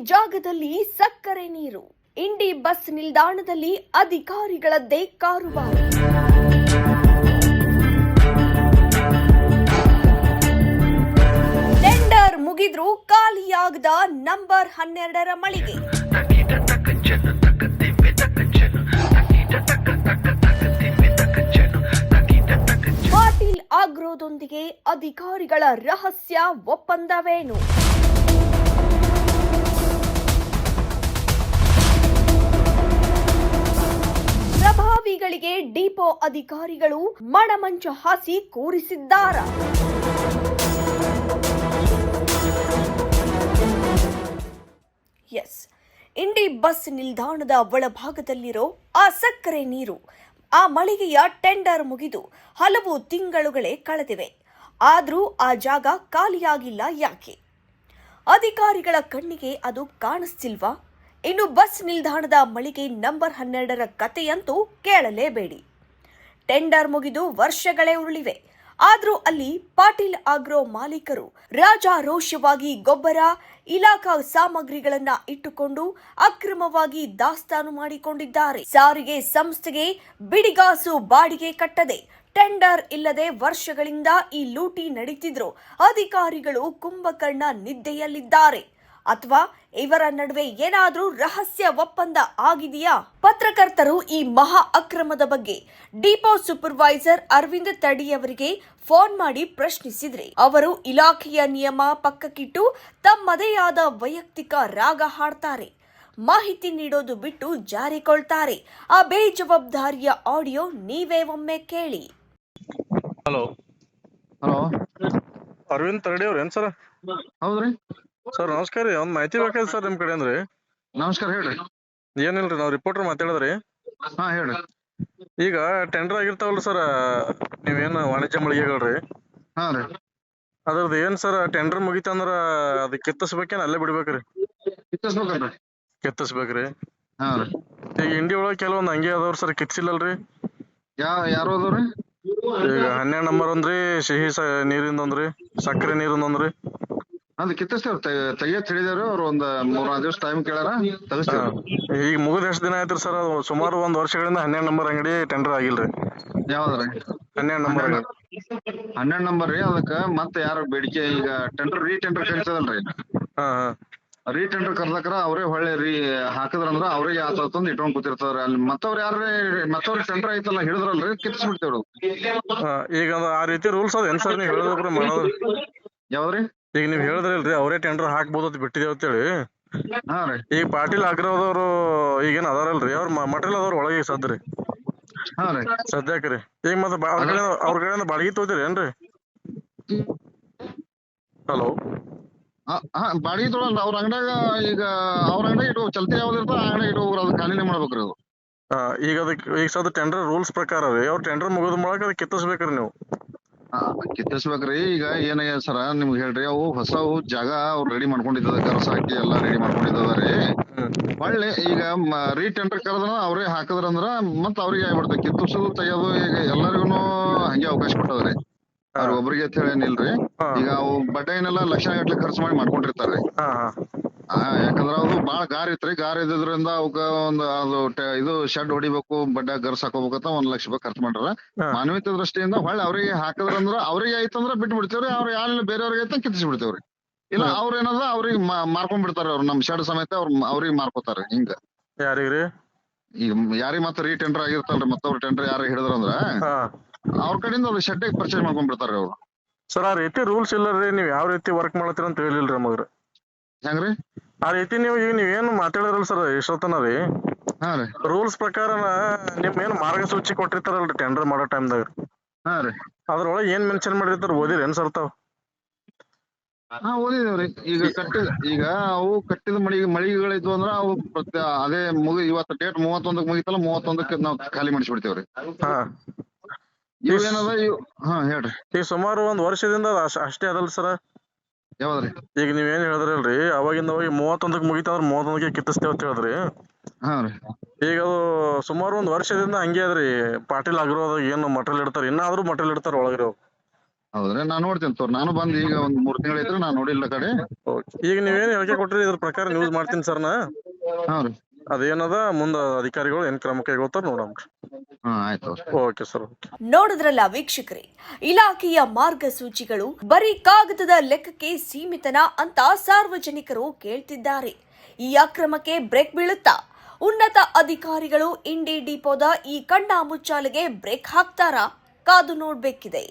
ಜಾಗದಲ್ಲಿ ಸಕ್ಕರೆ ನೀರು. ಇಂಡಿ ಬಸ್ ನಿಲ್ದಾಣದಲ್ಲಿ ಅಧಿಕಾರಿಗಳದ್ದೇ ಕಾರುಬಾರು. ಟೆಂಡರ್ ಮುಗಿದ್ರೂ ಖಾಲಿಯಾಗದ ನಂಬರ್ 12ರ ಮಳಿಗೆ. ಪಾಟೀಲ್ ಆಗ್ರೋದೊಂದಿಗೆ ಅಧಿಕಾರಿಗಳ ರಹಸ್ಯ ಒಪ್ಪಂದವೇನು? ಪ್ರಭಾವಿಗಳಿಗೆ ಡಿಪೋ ಅಧಿಕಾರಿಗಳು ಮಣಮಂಚ ಹಾಸಿ ಕೂರಿಸಿದ್ದಾರ? ಎಸ್, ಇಂಡಿ ಬಸ್ ನಿಲ್ದಾಣದ ಒಳಭಾಗದಲ್ಲಿರೋ ಆ ಸಕ್ಕರೆ ನೀರು, ಆ ಮಳಿಗೆಯ ಟೆಂಡರ್ ಮುಗಿದು ಹಲವು ತಿಂಗಳುಗಳೇ ಕಳೆದಿವೆ. ಆದರೂ ಆ ಜಾಗ ಖಾಲಿಯಾಗಿಲ್ಲ ಯಾಕೆ? ಅಧಿಕಾರಿಗಳ ಕಣ್ಣಿಗೆ ಅದು ಕಾಣಿಸ್ತಿಲ್ವಾ? ಇನ್ನು ಬಸ್ ನಿಲ್ದಾಣದ ಮಳಿಗೆ ನಂಬರ್ 12ರ ಕಥೆಯಂತೂ ಕೇಳಲೇಬೇಡಿ. ಟೆಂಡರ್ ಮುಗಿದು ವರ್ಷಗಳೇ ಉರುಳಿವೆ. ಆದರೂ ಅಲ್ಲಿ ಪಾಟೀಲ್ ಆಗ್ರೋ ಮಾಲೀಕರು ರಾಜಾರೋಷವಾಗಿ ಗೊಬ್ಬರ, ಇಲಾಖಾ ಸಾಮಗ್ರಿಗಳನ್ನ ಇಟ್ಟುಕೊಂಡು ಅಕ್ರಮವಾಗಿ ದಾಸ್ತಾನು ಮಾಡಿಕೊಂಡಿದ್ದಾರೆ. ಸಾರಿಗೆ ಸಂಸ್ಥೆಗೆ ಬಿಡಿಗಾಸು ಬಾಡಿಗೆ ಕಟ್ಟದೆ, ಟೆಂಡರ್ ಇಲ್ಲದೆ ವರ್ಷಗಳಿಂದ ಈ ಲೂಟಿ ನಡೀತಿದ್ರು ಅಧಿಕಾರಿಗಳು ಕುಂಭಕರ್ಣ ನಿದ್ದೆಯಲ್ಲಿದ್ದಾರೆ. ಅಥವಾ ಇವರ ನಡುವೆ ಏನಾದ್ರೂ ರಹಸ್ಯ ಒಪ್ಪಂದ ಆಗಿದೆಯಾ? ಪತ್ರಕರ್ತರು ಈ ಮಹಾ ಅಕ್ರಮದ ಬಗ್ಗೆ ಡಿಪೋ ಸೂಪರ್ವೈಸರ್ ಅರವಿಂದ್ ತಡಿಯವರಿಗೆ ಫೋನ್ ಮಾಡಿ ಪ್ರಶ್ನಿಸಿದ್ರೆ ಅವರು ಇಲಾಖೆಯ ನಿಯಮ ಪಕ್ಕಕ್ಕಿಟ್ಟು ತಮ್ಮದೇ ಆದ ವೈಯಕ್ತಿಕ ರಾಗ ಹಾಡ್ತಾರೆ. ಮಾಹಿತಿ ನೀಡೋದು ಬಿಟ್ಟು ಜಾರಿಕೊಳ್ತಾರೆ. ಆ ಬೇಜವಾಬ್ದಾರಿಯ ಆಡಿಯೋ ನೀವೇ ಒಮ್ಮೆ ಕೇಳಿ. ಹಲೋ ಹಲೋ, ಅರವಿಂದ್ ತರಡಿ ಅವ್ರ ಏನ್ ಸರ್? ಹೌದ್ರಿ ಸರ್ ನಮಸ್ಕಾರ ರೀ. ಒಂದ್ ಮಾಹಿತಿ ಬೇಕಾಯ್ತು ಸರ್ ನಿಮ್ ಕಡೆ ಅಂದ್ರಿ. ನಮಸ್ಕಾರ, ಹೇಳ್ರಿ. ಏನಿಲ್ರಿ, ನಾವ್ ರಿಪೋರ್ಟರ್ ಮಾತಾಡಿದ್ರಿ. ಹಾ, ಹೇಳ್ರಿ. ಈಗ ಟೆಂಡರ್ ಆಗಿರ್ತಾವಲ್ರಿ ಸರ್, ನೀವೇನ್ ವಾಣಿಜ್ಯ ಮಳಿಗೆಗಳ್ರಿ, ಹಾ ರೀ, ಅದ್ರದ್ದು ಏನ್ ಸರ್ ಟೆಂಡರ್ ಮುಗಿತಂದ್ರ ಅದ್ ಕಿತ್ತಿಸ್ಬೇಕೇನ್ ಅಲ್ಲೇ ಬಿಡ್ಬೇಕ್ರಿ? ಕಿತ್ತಿಸ್ಬೇಕಲ್ರಿ. ಕಿತ್ತಿಸ್ಬೇಕ್ರಿ. ಹಾ ರೀ. ಈಗ ಇಂಡಿ ಒಳಗ್ ಕೆಲವೊಂದ್ ಹಂಗೆ ಅದಾವ್ರಿ ಸರ್, ಕಿತ್ಸಿಲ್ಲಲ್ರಿ. ಯಾರು ಅದಾವ್ರಿ? ಈಗ 12 ನಂಬರ್ ಒಂದ್ರಿ, ಸಿಹಿ ನೀರಿಂದ ಒಂದ್ರಿ, ಸಕ್ಕರೆ ನೀರಿಂದ ಒಂದ್ರಿ. ಅದು ಕಿತ್ತಿಸ್ತೇವ್ರಿ, ತೆಗಿಯತ್ ಹೇಳಿದೇವ್ರಿ. ಅವ್ರು ಒಂದ್ 3-4 ದಿವಸ ಟೈಮ್ ಕೇಳ್ಯಾರ, ತೆಗಿಸ್ತೇವ್ರಿ. ಈಗ ಮುಗಿದ ಎಷ್ಟ್ ದಿನ ಆಯ್ತ್ರಿ ಸರ್? ಅದು ಸುಮಾರು 1 ವರ್ಷಗಳಿಂದ 12 ನಂಬರ್ ಅಂಗಡಿ ಟೆಂಡರ್ ಆಗಿಲ್ರಿ. ಯಾವ್ದ್ರಿ? 12 ನಂಬರ್. 12 ನಂಬರ್ ರೀ. ಅದಕ್ಕ ಮತ್ತೆ ಯಾರು ಬೇಡಿಕೆ ಈಗ ಟೆಂಡರ್ ರೀಟೆಂಡರ್ ಕರಿತದಲ್ರಿ. ಹಾ ಹಾ, ರೀಟೆಂಡರ್ ಕರ್ದಕ್ರ ಅವ್ರೇ ಹೊಳ್ಳಿ ಹಾಕದ್ರಂದ್ರ ಅವ್ರಿಗೆ ಆತಂದ್ ಇಟ್ಕೊಂಡ್ ಕೂತಿರ್ತಾವ್ರಿ. ಅಲ್ಲಿ ಮತ್ತವ್ರ ಮತ್ತವ್ರ ಟೆಂಡರ್ ಐತಲ್ಲ ಹಿಡಿದ್ರಲ್ರಿ, ಕಿತ್ಸ್ಬಿಡ್ತೇವ್ರಿ. ಈಗ ಆ ರೀತಿ ರೂಲ್ಸ್ ಅದ ಏನ್ ಸರ್ ನೀವ್ ಹೇಳಿದ್ರೆ ಮಾಡೋದು? ಯಾವ್ದ್ರಿ? ಈಗ ನೀವ್ ಹೇಳಿದ್ರಲ್ರಿ ಅವರೇ ಟೆಂಡರ್ ಹಾಕ್ಬೋದು ಅಂತ ಬಿಟ್ಟಿದೇವ್ ಅಂತೇಳಿ. ಹಾ ರೀ. ಈಗ ಪಾಟೀಲ್ ಆಗ್ರಹದವ್ರು ಈಗೇನ್ ಅದಾರಲ್ರಿ, ಅವ್ರ ಮಟೀರಿಯಲ್ ಅದಾರ ಒಳಗೆ ಸದ್ರಿ. ಹಾ ರೀ, ಸದ್ಯಾಕ್ರಿ. ಈಗ ಮತ್ತೆ ಅವ್ರ ಕಡೆಯಿಂದ ಬಾಡಿಗೆ ತಗೋತೀರಿ ಏನ್ರಿ? ಹಲೋ, ಬಾಡಿಗೆ ತೊಗೊಳಲ್ರಿ. ಅವ್ರ ಅಂಗಡ್ಯಾಗ ಈಗ ಅವ್ರ ಅಂಗಡಿ ಇಟ್ಟು ಚಲ್ತಿ ಯಾವ್ದು ಇರ್ತೋ ಆ ಅಂಗಡಿ ಇಟ್ಟು ಅದು ಖಾಲಿನೇ ಮಾಡ್ಬೇಕ್ರಿ ಅದು. ಈಗ ಅದಕ್ಕೆ ಈಗ ಸದ್ ಟೆಂಡರ್ ರೂಲ್ಸ್ ಪ್ರಕಾರ ರೀ, ಅವ್ರ ಟೆಂಡರ್ ಮುಗಿದ ಮೂಲಕ ಅದಕ್ಕೆ ಕಿತ್ತಿಸ್ಬೇಕ್ರಿ ನೀವು. ಕಿತ್ತಿಸ್ಬೇಕ್ರಿ. ಈಗ ಏನಾಗ್ಯದ ಸರ ನಿಮ್ಗೆ ಹೇಳ್ರಿ, ಅವು ಹೊಸವು ಜಾಗ ಅವ್ರು ರೆಡಿ ಮಾಡ್ಕೊಂಡಿದ್ದದ, ಕರ್ಸ್ ಹಾಕಿ ಎಲ್ಲಾ ರೆಡಿ ಮಾಡ್ಕೊಂಡಿದ್ದರಿ. ಒಳ್ಳೆ ಈಗ ರೀಟೆಂಡರ್ ಕರೆದ್ರ ಅವ್ರೇ ಹಾಕದ್ರಂದ್ರ ಮತ್ ಅವ್ರಿಗೆ ಆಗ್ಬಿಡ್ತದೆ ಕಿತ್ತಿಸೋದು ತೆಗಿಯೋದು. ಈಗ ಎಲ್ಲರಿಗೂ ಹಂಗೆ ಅವಕಾಶ ಕೊಟ್ಟದ್ರಿ. ಅವ್ರ ಒಬ್ರಿಗೆ ಅಂತ ಹೇಳಿ ಏನಿಲ್ರಿ. ಈಗ ಅವು ಬಡ್ಡೆನೆಲ್ಲ ಲಕ್ಷ ಗಟ್ಲೆ ಖರ್ಚು ಮಾಡಿ ಮಾಡ್ಕೊಂಡಿರ್ತಾರ್ರಿ. ಯಾಕಂದ್ರ ಅದು ಬಾಳ ಗಾರ್ ಇತ್ರಿ. ಗಾರ್ ಇದ್ದಿದ್ರಿಂದ ಅವಕ್ಕ ಒಂದು ಅದು ಇದು ಶೆಡ್ ಹೊಡಿಬೇಕು, ಬಡ್ಡೆ ಗರ್ಸ್ ಹಾಕೋಬೇಕಂತ 1 ಲಕ್ಷ ರೂಪಾಯಿ ಖರ್ಚು ಮಾಡ್ಯಾರ. ಮಾನವೀಯತೆ ದೃಷ್ಟಿಯಿಂದ ಹೊಳ್ಳಿ ಅವ್ರಿಗೆ ಹಾಕದ್ರಂದ್ರ ಅವ್ರಿಗೆ ಐತಂದ್ರ ಬಿಟ್ಟು ಬಿಡ್ತೇವ್ರಿ. ಅವ್ರ ಯಾರ ಬೇರೆಯವ್ರಿಗೆ ಐತ ಕಿತ್ತಿಸಿ ಬಿಡ್ತೇವ್ರಿ. ಇಲ್ಲ ಅವ್ರ ಏನದ ಅವ್ರಿಗೆ ಮಾರ್ಕೊಂಡ್ ಬಿಡ್ತಾರ. ಅವ್ರು ನಮ್ ಶೆಡ್ ಸಮೇತ ಅವ್ರಿಗೆ ಮಾರ್ಕೋತಾರ. ಹಿಂಗ ಯಾರಿಗ್ರಿ? ಈಗ ಯಾರಿಗ್ ಮತ್ತ ರೀಟೆಂಡರ್ ಆಗಿರ್ತಲ್ರಿ, ಮತ್ತವ್ರ ಟೆಂಡರ್ ಯಾರು ಹಿಡಿದ್ರಂದ್ರ ಅವ್ರ ಕಡೆಯಿಂದ ಅದು ಶೆಡ್ ಪರ್ಚೇಸ್ ಮಾಡ್ಕೊಂಡ್ ಬಿಡ್ತಾರ ಅವ್ರು. ಸರ್ ಆ ರೀತಿ ರೂಲ್ಸ್ ಇಲ್ಲರಿ, ನೀವ್ ಯಾವ ರೀತಿ ವರ್ಕ್ ಮಾಡತ್ತೀರ ಅಂತ ಹೇಳಿಲ್ರಿ ನಮಗ್ರಿ. ಹೆಂಗ್ರಿ? ಆ ರೀತಿ ನೀವೇನು ಮಾತಾಡಿರಲ್ಲ ಸರ್ ಇಷ್ಟೊತ್ತನ ರೀ. ಹಾ ರೀ. ರೂಲ್ಸ್ ಪ್ರಕಾರ ನಿಮ್ ಏನ್ ಮಾರ್ಗಸೂಚಿ ಕೊಟ್ಟಿರ್ತಾರಲ್ರಿ ಟೆಂಡರ್ ಮಾಡೋ ಟೈಮ್ದಾಗ, ಹಾ ರೀ, ಅದ್ರೊಳಗೆ ಏನ್ ಮೆನ್ಷನ್ ಮಾಡಿರ್ತಾರ ಓದಿರಿ ಏನ್ ಸರ್ ತಾವ್? ಓದಿದೇವ್ರಿ. ಈಗ ಅವು ಕಟ್ಟಿದ ಮಳಿಗೆಗಳಿದ್ವು ಅಂದ್ರ ಅವು ಅದೇ ಇವತ್ತು ಡೇಟ್ 31ಕ್ಕೆ ಮುಗಿತಲ್ಲ, 31ಕ್ಕೆ ನಾವ್ ಖಾಲಿ ಮಾಡಿಸ್ಬಿಡ್ತೇವ್ರಿ. ಇವೇನದ ಹೇಳ್ರಿ. ಈಗ ಸುಮಾರು 1 ವರ್ಷದಿಂದ ಅಷ್ಟೇ ಅದಲ್ ಸರ್? ಯಾವ್ದ್ರಿ? ಈಗ ನೀವೇನ್ ಹೇಳಿದ್ರಲ್ರಿ ಅವಾಗಿಂದ ಹೋಗಿ 31ಕ್ಕೆ ಮುಗಿತಂದ್ರ 31ಕ್ಕೆ ಕಿತ್ತಿಸ್ತೇವ್ ಅಂತ ಹೇಳಿದ್ರಿ. ಹಾ ರೀ. ಈಗ ಅದು ಸುಮಾರು 1 ವರ್ಷದಿಂದ ಹಂಗೆ ಅದ್ರಿ. ಪಾಟೀಲ್ ಆಗ್ರೋದಾಗ ಏನು ಮಟೀರಿಯಲ್ ಇಡ್ತಾರ, ಇನ್ನಾದ್ರೂ ಮಟೀರಿಯಲ್ ಇಡ್ತಾರ ಒಳಗ್ರಿ. ಹೌದ್ರಿ ನಾನ್ ನೋಡ್ತೀನಿ ತೋರ್ ನಾನು ಬಂದ್ ಈಗ ಒಂದ್ 3 ತಿಂಗಳೈತ್ರಿ ನಾನ್ ನೋಡಿಲ್ಲ ಕಡೆ. ಓಕೆ ಈಗ ನೀವೇನ್ ಹೇಳಿಕೆ ಕೊಟ್ರಿ ಇದ್ರ ಪ್ರಕಾರ ನ್ಯೂಸ್ ಮಾಡ್ತೀನಿ ಸರ್ ನಾ. ಹಾ ರೀ. ಅದೇನದ ಮುಂದ ಅಧಿಕಾರಿಗಳು ಏನ್ ಕ್ರಮ ಕೈಗೊಳ್ತಾರ ನೋಡಮ್ರಿ. ಹಾ ಆಯ್ತು. Okay sir. ನೋಡಿದ್ರಲ್ಲ ವೀಕ್ಷಕರೇ, ಇಲಾಖೆಯ ಮಾರ್ಗಸೂಚಿಗಳು ಬರೀ ಕಾಗದದ ಲೆಕ್ಕಕ್ಕೆ ಸೀಮಿತನಾ ಅಂತ ಸಾರ್ವಜನಿಕರು ಕೇಳ್ತಿದ್ದಾರೆ. ಈ ಅಕ್ರಮಕ್ಕೆ ಬ್ರೇಕ್ ಬೀಳುತ್ತಾ? ಉನ್ನತ ಅಧಿಕಾರಿಗಳು ಇಂಡಿ ಡಿಪೋದ ಈ ಕಣ್ಣಾ ಮುಚ್ಚಾಲೆಗೆ ಬ್ರೇಕ್ ಹಾಕ್ತಾರಾ? ಕಾದು ನೋಡ್ಬೇಕಿದೆ.